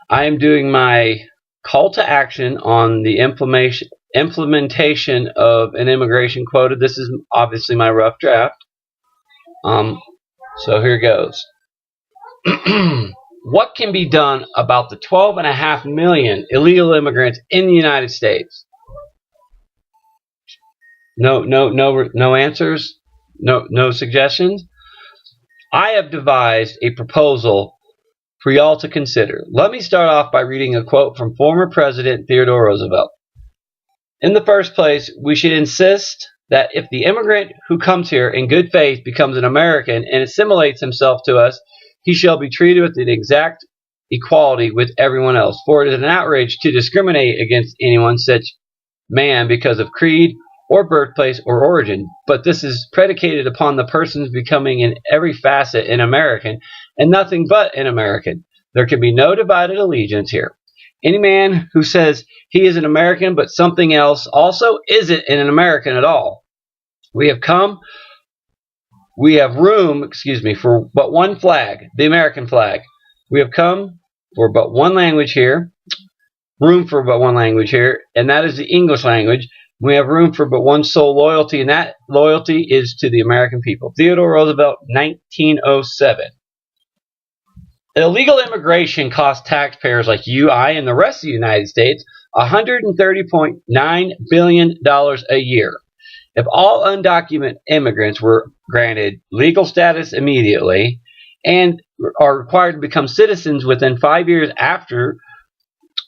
I am doing my call to action on the implementation of an immigration quota. This is obviously my rough draft. So here goes. What can be done about the 12.5 million illegal immigrants in the United States? No answers. No suggestions. I have devised a proposal for y'all to consider. Let me start off by reading a quote from former President Theodore Roosevelt. In the first place, we should insist that if the immigrant who comes here in good faith becomes an American and assimilates himself to us, he shall be treated with an exact equality with everyone else. For it is an outrage to discriminate against anyone such man because of creed or birthplace or origin. But this is predicated upon the person's becoming in every facet an American and nothing but an American. There can be no divided allegiance here. Any man who says he is an American but something else also isn't an American at all. We have room, for but one flag, the American flag. We have come for but one language here, room for but one language here, and that is the English language. We have room for but one sole loyalty, and that loyalty is to the American people. Theodore Roosevelt, 1907. Illegal immigration costs taxpayers like you, I, and the rest of the United States $130.9 billion a year. If all undocumented immigrants were granted legal status immediately and are required to become citizens within 5 years after,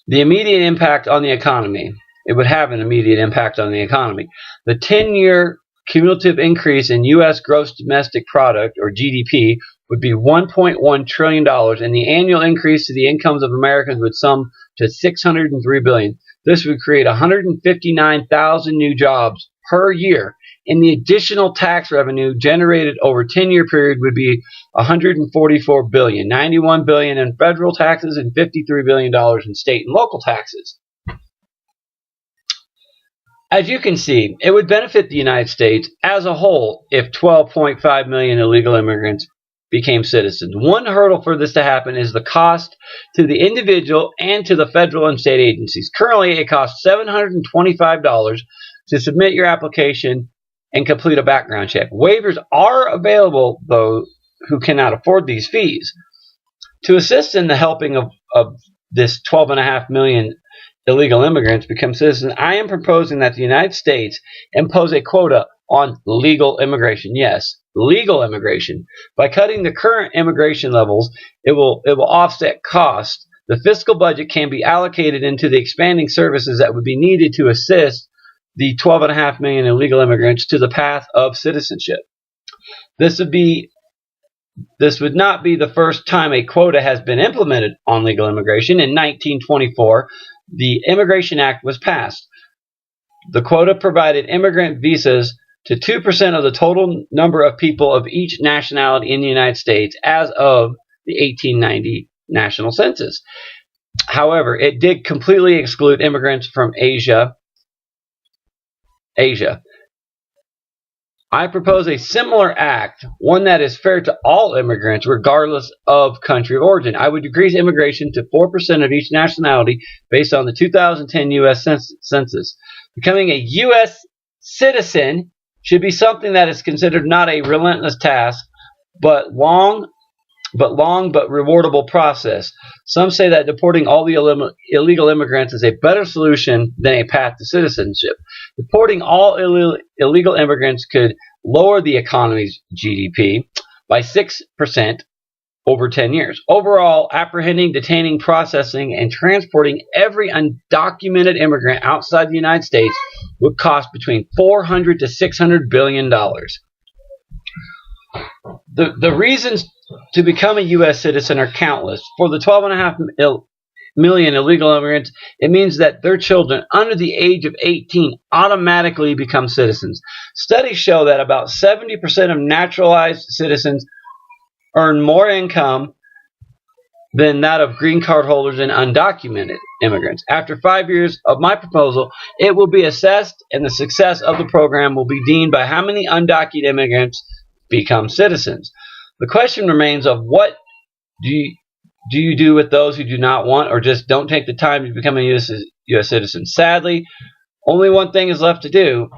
the immediate impact on the economy, it would have an immediate impact on the economy. The 10-year cumulative increase in U.S. gross domestic product, or GDP, would be $1.1 trillion, and the annual increase to the incomes of Americans would sum to $603 billion. This would create 159,000 new jobs per year, and the additional tax revenue generated over a 10-year period would be $144 billion, $91 billion in federal taxes, and $53 billion in state and local taxes. As you can see, it would benefit the United States as a whole if 12.5 million illegal immigrants became citizens. One hurdle for this to happen is the cost to the individual and to the federal and state agencies. Currently, it costs $725 to submit your application and complete a background check. Waivers are available, though, who cannot afford these fees. To assist in the helping of this 12.5 million illegal immigrants become citizens, I am proposing that the United States impose a quota on legal immigration. Yes, legal immigration. By cutting the current immigration levels, it will offset costs. The fiscal budget can be allocated into the expanding services that would be needed to assist the 12.5 million illegal immigrants to the path of citizenship. This would not be the first time a quota has been implemented on legal immigration. In 1924, the Immigration Act was passed. The quota provided immigrant visas to 2% of the total number of people of each nationality in the United States as of the 1890 national census. However, it did completely exclude immigrants from Asia. I propose a similar act, one that is fair to all immigrants regardless of country of origin. I would decrease immigration to 4% of each nationality based on the 2010 U.S. Census. Becoming a U.S. citizen should be something that is considered not a relentless task, but long but rewardable process. Some say that deporting all the illegal immigrants is a better solution than a path to citizenship. Deporting all illegal immigrants could lower the economy's GDP by 6% over 10 years. Overall, apprehending, detaining, processing, and transporting every undocumented immigrant outside the United States would cost between $400 to $600 billion. The reasons to become a U.S. citizen are countless. For the 12.5 million illegal immigrants, it means that their children under the age of 18 automatically become citizens. Studies show that about 70% of naturalized citizens earn more income than that of green card holders and undocumented immigrants. After 5 years of my proposal, it will be assessed, and the success of the program will be deemed by how many undocumented immigrants become citizens. The question remains of what do do you do with those who do not want or just don't take the time to become a U.S. citizen? Sadly, only one thing is left to do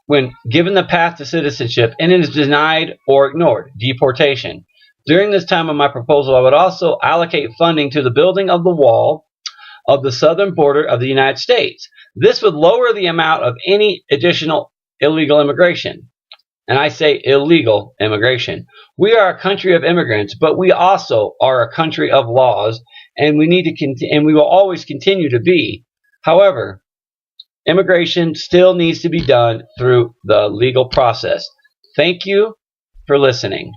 when given the path to citizenship and it is denied or ignored: deportation. During this time of my proposal, I would also allocate funding to the building of the wall of the southern border of the United States. This would lower the amount of any additional illegal immigration. And I say illegal immigration. We are a country of immigrants, but we also are a country of laws, and we need to and we will always continue to be. However, immigration still needs to be done through the legal process. Thank you for listening.